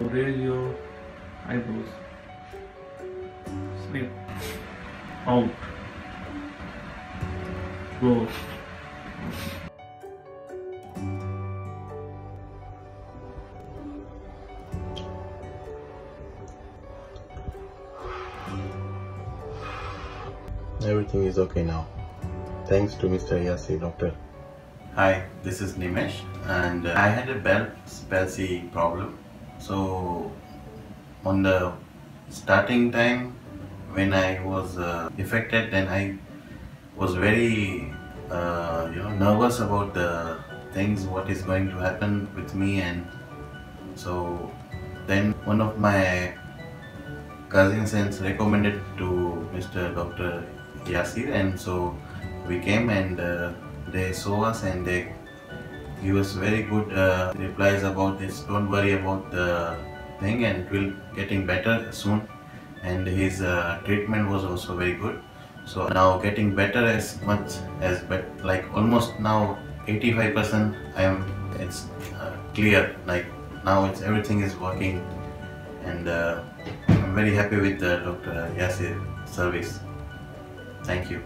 Raise your eyebrows. Snip. Out. Close. Everything is okay now. Thanks to Mr. Yasir, doctor. Hi, this is Nimesh, and I had a palsy problem. So on the starting time when I was affected, then I was very nervous about the things, what is going to happen with me. And so then one of my cousins recommended to Mr. Dr. Yasir, and so we came and they saw us and they give us very good replies about this. Don't worry about the thing, and it will getting better soon. And his treatment was also very good. So now getting better as much as, but like almost now 85% it's clear. Like now everything is working, and I'm very happy with Dr. Yasir service. Thank you.